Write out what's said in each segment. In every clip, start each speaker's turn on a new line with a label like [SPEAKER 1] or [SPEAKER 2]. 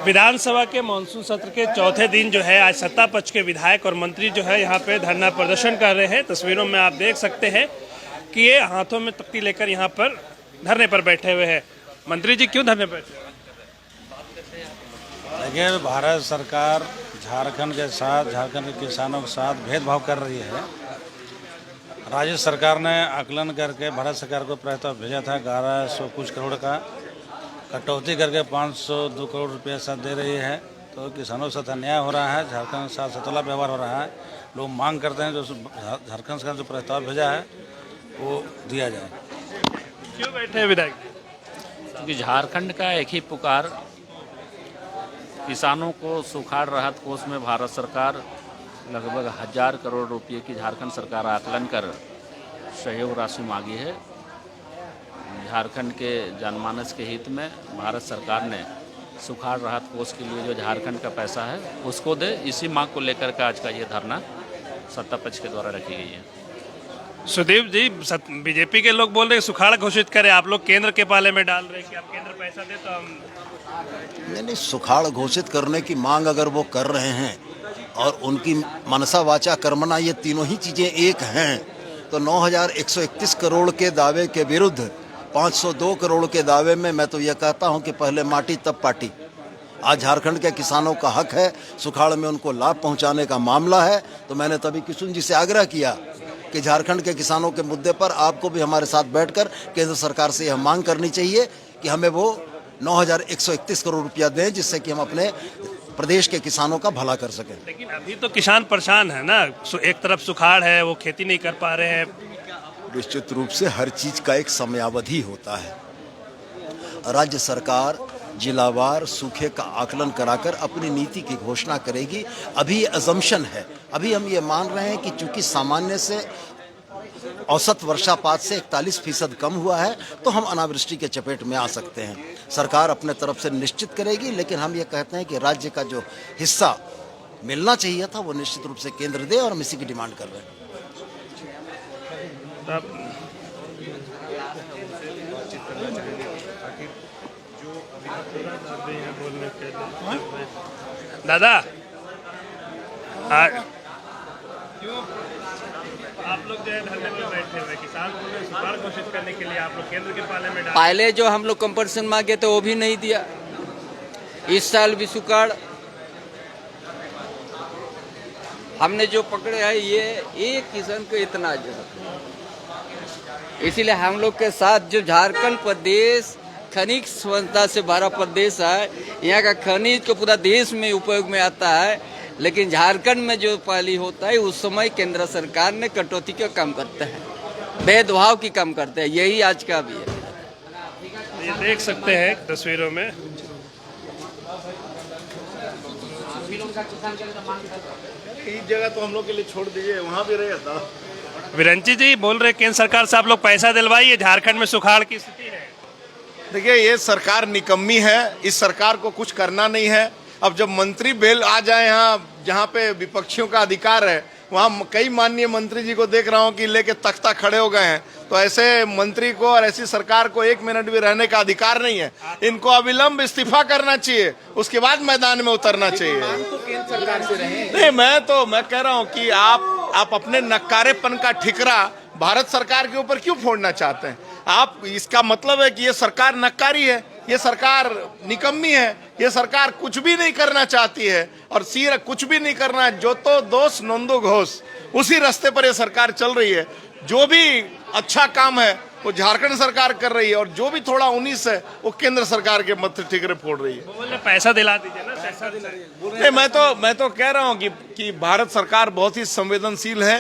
[SPEAKER 1] विधानसभा के मानसून सत्र के चौथे दिन जो है आज सत्ता पक्ष के विधायक और मंत्री जो है यहाँ पे धरना प्रदर्शन कर रहे हैं। तस्वीरों में आप देख सकते हैं कि ये हाथों में तख्ती लेकर यहाँ पर धरने पर बैठे हुए हैं। मंत्री जी क्यों धरने पर बैठे?
[SPEAKER 2] देखिए, भारत सरकार झारखंड के किसानों के साथ भेदभाव कर रही है। राज्य सरकार ने आकलन करके भारत सरकार को प्रस्ताव भेजा था 1100 कुछ करोड़ का, कटौती करके 502 करोड़ रुपया साथ दे रही है। तो किसानों के साथ अन्याय हो रहा है, झारखंड के साथ सतला व्यवहार हो रहा है। लोग मांग करते हैं जो झारखंड सरकार जो प्रस्ताव भेजा है वो दिया जाए।
[SPEAKER 1] क्यों बैठे हैं विधायक?
[SPEAKER 3] क्योंकि झारखंड का एक ही पुकार, किसानों को सुखाड़ राहत कोष में भारत सरकार लगभग 1000 करोड़ रुपए की झारखंड सरकार आकलन कर सहयोग राशि मांगी है। झारखंड के जनमानस के हित में भारत सरकार ने सुखाड़ राहत कोष के लिए जो झारखंड का पैसा है उसको दे, इसी मांग को लेकर के आज का ये धरना सत्ता पक्ष के द्वारा रखी गई है।
[SPEAKER 1] सुदीप जी, बीजेपी के लोग बोल रहे हैं सुखाड़ घोषित करें, आप लोग केंद्र के पाले में डाल रहे हैं कि आप केंद्र पैसा दे तो हम
[SPEAKER 4] नहीं, सुखाड़ घोषित करने की मांग अगर वो कर रहे हैं और उनकी मनसा वाचा कर्मणा ये तीनों ही चीज़ें एक हैं, तो 9131 करोड़ के दावे के विरुद्ध 502 करोड़ के दावे में मैं तो ये कहता हूं कि पहले माटी तब पार्टी। आज झारखंड के किसानों का हक है, सुखाड़ में उनको लाभ पहुंचाने का मामला है। तो मैंने तभी किशुन जी से आग्रह किया कि झारखंड के किसानों के मुद्दे पर आपको भी हमारे साथ बैठकर केंद्र सरकार से यह मांग करनी चाहिए कि हमें वो 9131 करोड़ रुपया दें, जिससे कि हम अपने प्रदेश के किसानों का भला कर सकें।
[SPEAKER 1] लेकिन अभी तो किसान परेशान है ना, एक तरफ सुखाड़ है, वो खेती नहीं कर पा रहे हैं।
[SPEAKER 4] निश्चित रूप से हर चीज का एक समयावधि होता है। राज्य सरकार जिलावार सूखे का आकलन कराकर अपनी नीति की घोषणा करेगी। अभी ये अजम्पशन है, अभी हम ये मान रहे हैं कि चूंकि सामान्य से औसत वर्षापात से 41% कम हुआ है तो हम अनावृष्टि के चपेट में आ सकते हैं। सरकार अपने तरफ से निश्चित करेगी, लेकिन हम ये कहते हैं कि राज्य का जो हिस्सा मिलना चाहिए था वो निश्चित रूप से केंद्र दे, और हम इसी की डिमांड कर रहे हैं।
[SPEAKER 1] दादा, आप लोग जो है धरने में बैठे हुए, किसान को सुखाड़ घोषित करने के लिए आप लोग केंद्र के पाले में
[SPEAKER 5] पहले जो हम लोग कंपल्सन मांगे तो वो भी नहीं दिया। इस साल भी सुखाड़ हमने जो पकड़े है, ये एक किसान को इतना जरूरत, इसीलिए हम लोग के साथ जो झारखंड प्रदेश खनिज संपदा से भरा प्रदेश है, यहाँ का खनिज को पूरा देश में उपयोग में आता है, लेकिन झारखंड में जो पहली होता है उस समय केंद्र सरकार ने कटौती का काम करते हैं, भेदभाव की काम करते हैं। यही आज का भी है।
[SPEAKER 1] ये देख सकते हैं तस्वीरों में।
[SPEAKER 6] इस जगह तो हम लोग के लिए छोड़ दीजिए, वहाँ भी रहेगा।
[SPEAKER 1] विरंची जी बोल रहे केंद्र सरकार से आप लोग पैसा दिलवाइए, झारखंड में सुखाड़ की स्थिति है।
[SPEAKER 6] देखिए, ये सरकार निकम्मी है, इस सरकार को कुछ करना नहीं है। अब जब मंत्री बेल आ जाए यहाँ जहाँ पे विपक्षियों का अधिकार है, वहाँ कई माननीय मंत्री जी को देख रहा हूँ कि लेके तख्ता खड़े हो गए हैं। तो ऐसे मंत्री को और ऐसी सरकार को 1 मिनट भी रहने का अधिकार नहीं है। इनको अविलंब इस्तीफा करना चाहिए, उसके बाद मैदान में उतरना चाहिए। नहीं, मैं कह रहा हूँ कि आप अपने नकारेपन का ठिकरा भारत सरकार के ऊपर क्यों फोड़ना चाहते हैं आप? इसका मतलब है कि ये सरकार नक्कारी है, ये सरकार निकम्मी है, ये सरकार कुछ भी नहीं करना चाहती है और सिर्फ कुछ भी नहीं करना है। जो तो दोष नंदो घोष, उसी रास्ते पर ये सरकार चल रही है। जो भी अच्छा काम है वो झारखंड सरकार कर रही है, और जो भी थोड़ा 19 है वो केंद्र सरकार के मत्थे ठिकरे फोड़ रही है।
[SPEAKER 1] बोले पैसा दिला दीजिए ना, पैसा दिला।
[SPEAKER 6] नहीं, मैं तो कह रहा हूँ कि भारत सरकार बहुत ही संवेदनशील है।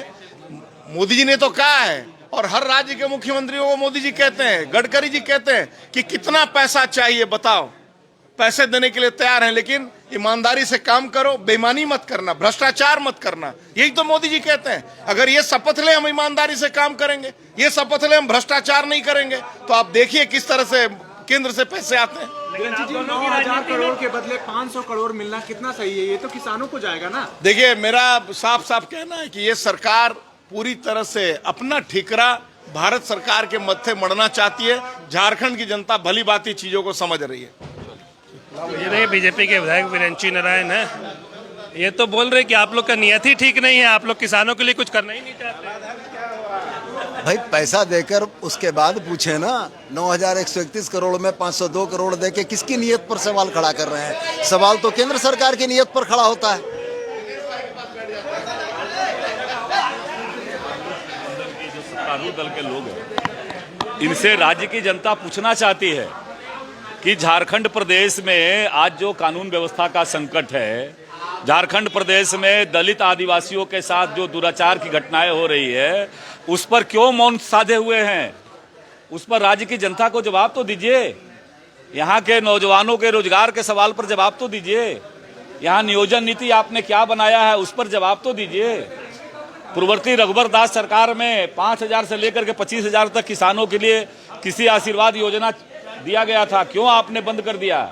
[SPEAKER 6] मोदी जी ने तो कहा है, और हर राज्य के मुख्यमंत्रियों को मोदी जी कहते हैं, गडकरी जी कहते हैं कि कितना पैसा चाहिए बताओ, पैसे देने के लिए तैयार हैं, लेकिन ईमानदारी से काम करो, बेईमानी मत करना, भ्रष्टाचार मत करना। यही तो मोदी जी कहते हैं। अगर ये शपथ ले हम ईमानदारी से काम करेंगे, ये शपथ ले हम भ्रष्टाचार नहीं करेंगे, तो आप देखिए किस तरह से केंद्र से पैसे आते हैं।
[SPEAKER 7] 9,000 करोड़ के बदले 500 करोड़ मिलना कितना सही है? ये तो किसानों को जाएगा ना।
[SPEAKER 6] देखिए, मेरा साफ साफ कहना है कि ये सरकार पूरी तरह से अपना ठिकरा भारत सरकार के मत्थे मढ़ना चाहती है। झारखंड की जनता भली भांति चीजों को समझ रही है।
[SPEAKER 1] ये देखिए बीजेपी के विधायक वीरेंची नारायण है, ये तो बोल रहे कि आप लोग का नियत ही ठीक नहीं है, आप लोग किसानों के लिए कुछ करना ही नहीं चाहते।
[SPEAKER 4] भाई पैसा देकर उसके बाद पूछे ना, 9,131 करोड़ में 502 करोड़ देके किसकी नियत पर सवाल खड़ा कर रहे हैं? सवाल तो केंद्र सरकार की नियत पर खड़ा होता है।
[SPEAKER 8] सत्तारूढ़ दल के लोग हैं, इनसे राज्य की जनता पूछना चाहती है कि झारखंड प्रदेश में आज जो कानून व्यवस्था का संकट है, झारखंड प्रदेश में दलित आदिवासियों के साथ जो दुराचार की घटनाएं हो रही है, उस पर क्यों मौन साधे हुए हैं? उस पर राज्य की जनता को जवाब तो दीजिए। यहाँ के नौजवानों के रोजगार के सवाल पर जवाब तो दीजिए। यहाँ नियोजन नीति आपने क्या बनाया है, उस पर जवाब तो दीजिए। पूर्ववर्ती रघुवर दास सरकार में 5,000 से लेकर के 25,000 तक किसानों के लिए कृषि आशीर्वाद योजना दिया गया था, क्यों आपने बंद कर दिया?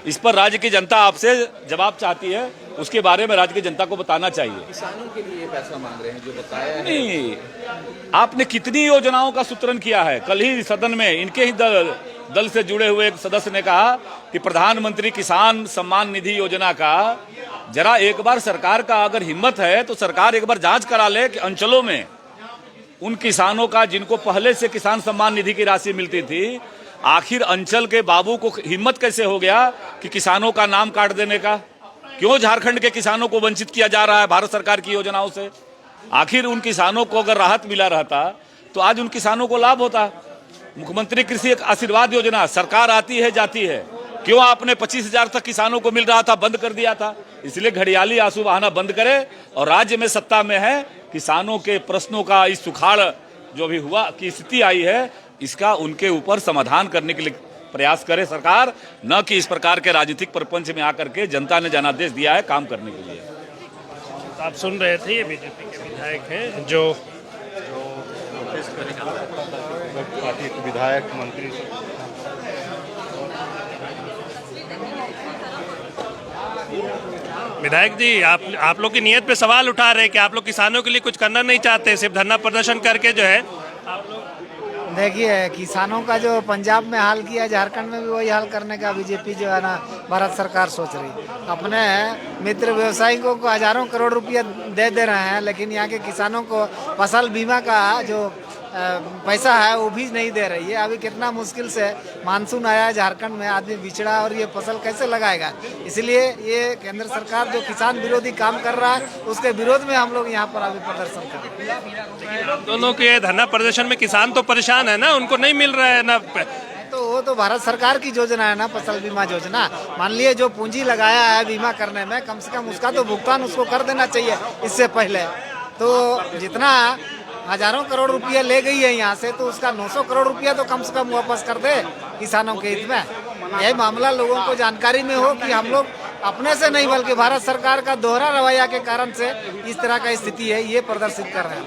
[SPEAKER 8] इस पर राज्य की जनता आपसे जवाब चाहती है, उसके बारे में राज्य की जनता को बताना चाहिए।
[SPEAKER 5] किसानों के लिए पैसा मांग रहे हैं जो बताया है।
[SPEAKER 8] नहीं, आपने कितनी योजनाओं का सूत्रण किया है? कल ही सदन में इनके ही दल से जुड़े हुए एक सदस्य ने कहा कि प्रधानमंत्री किसान सम्मान निधि योजना का जरा एक बार सरकार का अगर हिम्मत है तो सरकार एक बार जांच करा ले कि अंचलों में उन किसानों का जिनको पहले से किसान सम्मान निधि की राशि मिलती थी, आखिर अंचल के बाबू को हिम्मत कैसे हो गया कि किसानों का नाम काट देने का? क्यों झारखंड के किसानों को वंचित किया जा रहा है भारत सरकार की योजनाओं से? आखिर उन किसानों को अगर राहत मिला रहता तो आज उन किसानों को लाभ होता। मुख्यमंत्री कृषि आशीर्वाद योजना सरकार आती है जाती है, क्यों आपने 25,000 तक किसानों को मिल रहा था बंद कर दिया था? इसलिए घड़ियाली आंसू बहाना बंद करे और राज्य में सत्ता में है, किसानों के प्रश्नों का इस सुखाड़ जो भी हुआ की स्थिति आई है, इसका उनके ऊपर समाधान करने के लिए प्रयास करे सरकार, न कि इस प्रकार के राजनीतिक प्रपंच में आकर के जनता ने जनादेश दिया है काम करने के लिए।
[SPEAKER 1] आप सुन रहे थे, ये बीजेपी के विधायक हैं जो
[SPEAKER 9] पार्टी के विधायक मंत्री
[SPEAKER 1] विधायक जी आप लोग की नियत पे सवाल उठा रहे हैं कि आप लोग किसानों के लिए कुछ करना नहीं चाहते, सिर्फ धरना प्रदर्शन करके जो है आप लोग।
[SPEAKER 10] देखिए, किसानों का जो पंजाब में हाल किया, झारखंड में भी वही हाल करने का बीजेपी जो है ना भारत सरकार सोच रही। अपने मित्र व्यवसायियों को हजारों करोड़ रुपया दे रहे हैं, लेकिन यहाँ के किसानों को फसल बीमा का जो पैसा है वो भी नहीं दे रही है। अभी कितना मुश्किल से मानसून आया है झारखंड में, आदमी बिछड़ा और ये फसल कैसे लगाएगा? इसलिए ये केंद्र सरकार जो किसान विरोधी काम कर रहा है, उसके विरोध में हम लोग यहाँ पर अभी प्रदर्शन कर रहे हैं।
[SPEAKER 1] दोनों के धरना प्रदर्शन में किसान तो परेशान है ना, उनको नहीं मिल रहा है ना।
[SPEAKER 10] तो वो तो भारत सरकार की योजना है ना, फसल बीमा योजना। मान लिए जो पूंजी लगाया है बीमा करने में, कम से कम उसका तो भुगतान उसको कर देना चाहिए इससे पहले। तो जितना हजारों करोड़ रुपया ले गई है यहाँ से, तो उसका 900 करोड़ रुपया तो कम से कम वापस कर दे किसानों के हित में। यह मामला लोगों को जानकारी में हो कि हम लोग अपने से नहीं बल्कि भारत सरकार का दोहरा रवैया के कारण से इस तरह का स्थिति है, ये प्रदर्शित कर रहे हैं।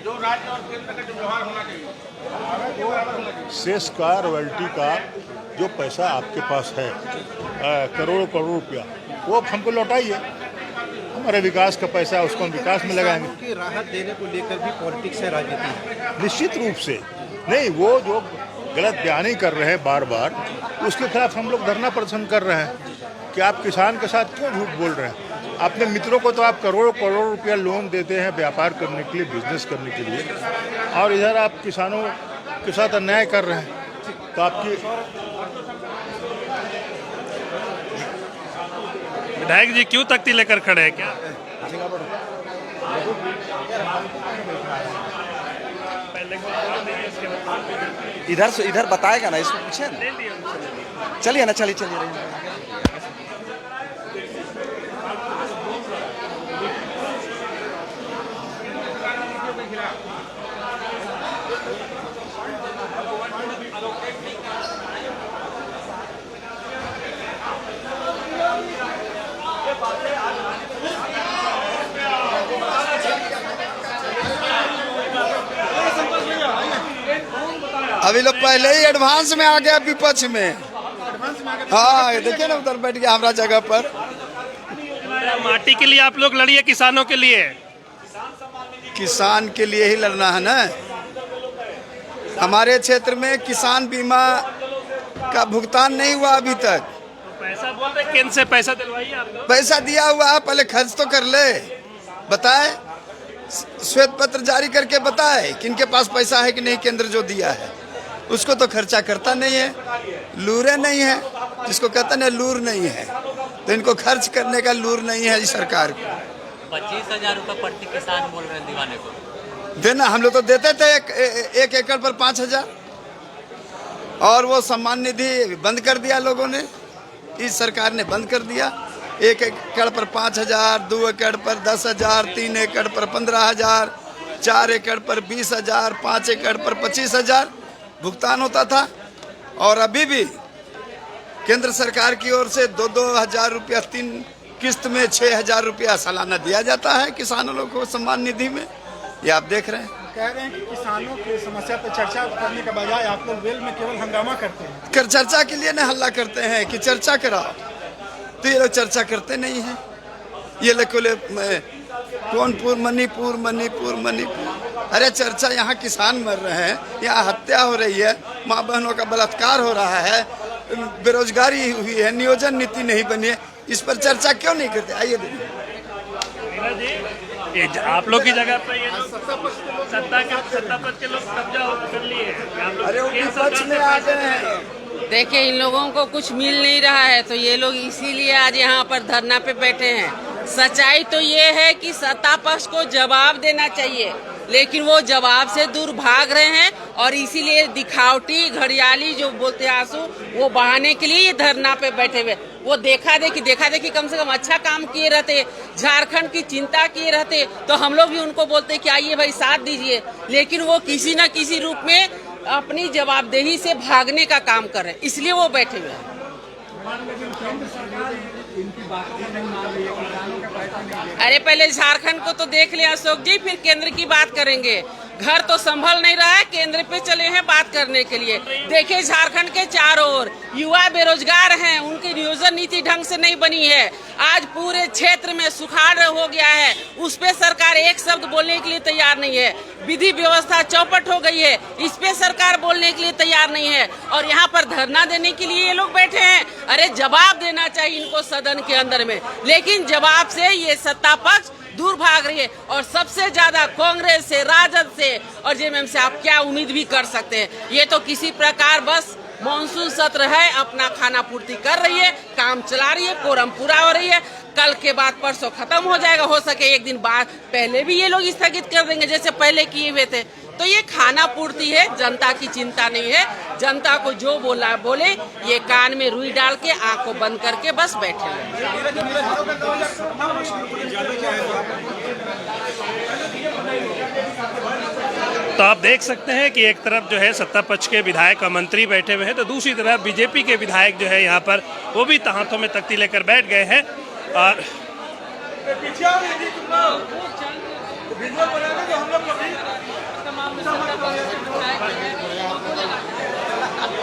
[SPEAKER 9] जो राज्य और केंद्र का जो व्यवहार होना चाहिए, सेस का रॉयल्टी का जो पैसा आपके पास है, करोड़ों करोड़ रुपया, वो हमको लौटाइए। हमारे विकास का पैसा है, उसको हम विकास में लगाएंगे।
[SPEAKER 7] की राहत देने को लेकर भी पॉलिटिक्स है, राजनीति है।
[SPEAKER 9] निश्चित रूप से नहीं, वो जो गलत बयानी कर रहे हैं बार बार, उसके खिलाफ हम लोग धरना प्रदर्शन कर रहे हैं कि आप किसान के साथ क्यों झूठ बोल रहे हैं। अपने मित्रों को तो आप करोड़ों करोड़ रुपया लोन देते हैं व्यापार करने के लिए, बिजनेस करने के लिए, और इधर आप किसानों के साथ अन्याय कर रहे हैं। तो आपकी
[SPEAKER 1] विधायक जी क्यों तख्ती लेकर खड़े हैं? क्या
[SPEAKER 11] इधर बताएगा ना, इसको पूछे ना। चलिए ना, चलिए
[SPEAKER 12] अभी लोग पहले ही एडवांस में आ गया विपक्ष में। हाँ देखिए ना उधर बैठ गया हमारा जगह पर।
[SPEAKER 1] माटी के लिए आप लोग लड़िए, किसानों के लिए।
[SPEAKER 12] किसान के लिए ही लड़ना है ना। हमारे क्षेत्र में किसान बीमा का भुगतान नहीं हुआ अभी तक।
[SPEAKER 1] पैसा बोल रहे केंद्र से पैसा दिलवाइए आप लोग।
[SPEAKER 12] पैसा दिया हुआ है, पहले खर्च तो कर ले। बताए, श्वेत पत्र जारी करके बताए कि इनके पास पैसा है कि नहीं। केंद्र जो दिया है उसको तो खर्चा करता नहीं है, लूरे नहीं है, जिसको कहते हैं लूर नहीं है, तो इनको खर्च करने का लूर नहीं है इस सरकार को।
[SPEAKER 13] 25,000 रुपये प्रति किसान बोल रहे हैं दीवाने को
[SPEAKER 12] देना। हम लोग तो देते थे एक एकड़ पर 5,000, और वो सम्मान निधि बंद कर दिया लोगों ने। इस सरकार ने बंद कर दिया। 1 एकड़ पर 5,000, 2 एकड़ पर 10,000, 3 एकड़ पर 15,000, 4 एकड़ पर 20,000, 5 एकड़ पर 25,000 भुगतान होता था। और अभी भी केंद्र सरकार की ओर से 2-2 हजार रुपया 3 किस्त में 6,000 रुपया सालाना दिया जाता है किसानों लोग को सम्मान निधि में। ये आप देख रहे हैं।
[SPEAKER 7] कह रहे हैं कि किसानों की समस्या पर चर्चा करने के बजाय आप लोग वेल में केवल हंगामा करते हैं।
[SPEAKER 12] कर चर्चा के लिए न हल्ला करते हैं कि चर्चा कराओ, तो ये लोग चर्चा करते नहीं हैं। ये लोग कौनपुर, मणिपुर, मणिपुर, मणिपुर। अरे चर्चा, यहाँ किसान मर रहे हैं, यहाँ हत्या हो रही है, माँ बहनों का बलात्कार हो रहा है, बेरोजगारी हुई है, नियोजन नीति नहीं बनी है, इस पर चर्चा क्यों नहीं करते? आइए देखिए।
[SPEAKER 1] आप लोग की जगह पर ये सत्ता पक्ष के लोग कब्जा कर लिए हैं।
[SPEAKER 12] अरे वो विपक्ष में आ गए हैं।
[SPEAKER 14] देखिए, इन लोगों को कुछ मिल नहीं रहा है, तो ये लोग इसीलिए आज यहाँ पर धरना पे बैठे हैं। सच्चाई तो ये है कि सत्ता पक्ष को जवाब देना चाहिए, लेकिन वो जवाब से दूर भाग रहे हैं, और इसीलिए दिखावटी घड़ियाली जो बोलते हैं आंसू, वो बहाने के लिए ये धरना पे बैठे हुए। वो देखा देखी कम से कम अच्छा काम किए रहते, झारखंड की चिंता किए रहते, तो हम लोग भी उनको बोलते कि आइए भाई साथ दीजिए। लेकिन वो किसी न किसी रूप में अपनी जवाबदेही से भागने का काम कर रहे हैं, इसलिए वो बैठे हुए हैं। अरे पहले झारखंड को तो देख ले अशोक जी, फिर केंद्र की बात करेंगे। घर तो संभल नहीं रहा है, केंद्र पे चले हैं बात करने के लिए। देखिए झारखंड के चारों ओर युवा बेरोजगार हैं, उनकी नियोजन नीति ढंग से नहीं बनी है। आज पूरे क्षेत्र में सुखाड़ हो गया है, उस पे सरकार एक शब्द बोलने के लिए तैयार नहीं है। विधि व्यवस्था चौपट हो गई है, इस पे सरकार बोलने के लिए तैयार नहीं है, और यहाँ पर धरना देने के लिए ये लोग बैठे हैं। अरे जवाब देना चाहिए इनको सदन के अंदर में, लेकिन जवाब से ये सत्ता पक्ष दूर भाग रही है। और सबसे ज्यादा कांग्रेस से, राजद से और जेएमएम से आप क्या उम्मीद भी कर सकते हैं? ये तो किसी प्रकार बस मॉनसून सत्र है, अपना खाना पूर्ति कर रही है, काम चला रही है, कोरम पूरा हो रही है। कल के बाद परसों खत्म हो जाएगा, हो सके एक दिन बाद पहले भी ये लोग स्थगित कर देंगे जैसे पहले किए हुए थे। तो ये खाना पूर्ति है, जनता की चिंता नहीं है। जनता को जो बोला बोले, ये कान में रुई डाल के आंख को बंद करके बस बैठे हुए।
[SPEAKER 1] तो आप देख सकते हैं कि एक तरफ जो है सत्ता पक्ष के विधायक और मंत्री बैठे हुए हैं, तो दूसरी तरफ बीजेपी के विधायक जो है यहाँ पर वो भी हाथों में तख्ती लेकर बैठ गए हैं। और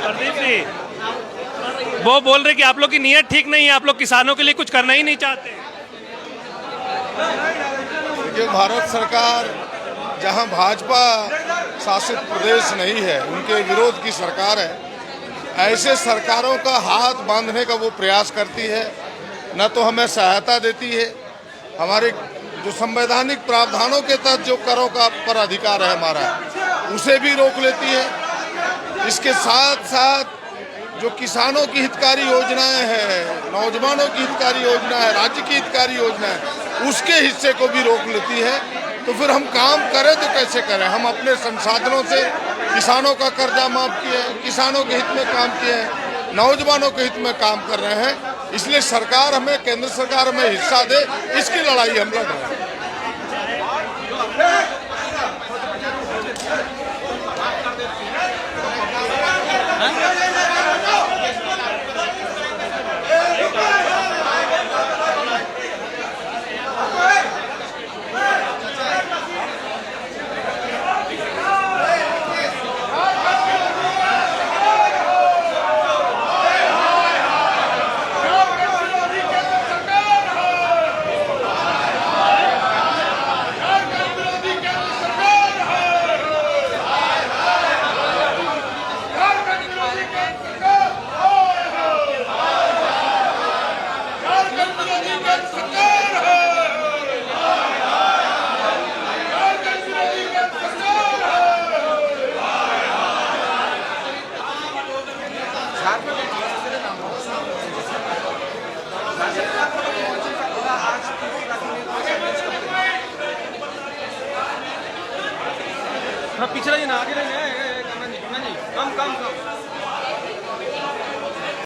[SPEAKER 1] प्रदीप जी वो बोल रहे कि आप लोग की नीयत ठीक नहीं है, आप लोग किसानों के लिए कुछ करना ही नहीं चाहते।
[SPEAKER 6] देखिए, भारत सरकार जहां भाजपा शासित प्रदेश नहीं है, उनके विरोध की सरकार है, ऐसे सरकारों का हाथ बांधने का वो प्रयास करती है। न तो हमें सहायता देती है, हमारे जो संवैधानिक प्रावधानों के तहत जो करों का पर अधिकार है हमारा, उसे भी रोक लेती है। इसके साथ साथ जो किसानों की हितकारी योजनाएं हैं, नौजवानों की हितकारी योजना है, राज्य की हितकारी योजना है, उसके हिस्से को भी रोक लेती है। तो फिर हम काम करें तो कैसे करें? हम अपने संसाधनों से किसानों का कर्जा माफ किए, किसानों के हित में काम किए हैं, नौजवानों के हित में काम कर रहे हैं। इसलिए सरकार हमें, केंद्र सरकार हमें हिस्सा दे, इसकी लड़ाई हम लड़ रहे हैं।
[SPEAKER 15] पीछे रहिए ना, आगे रहिए, कम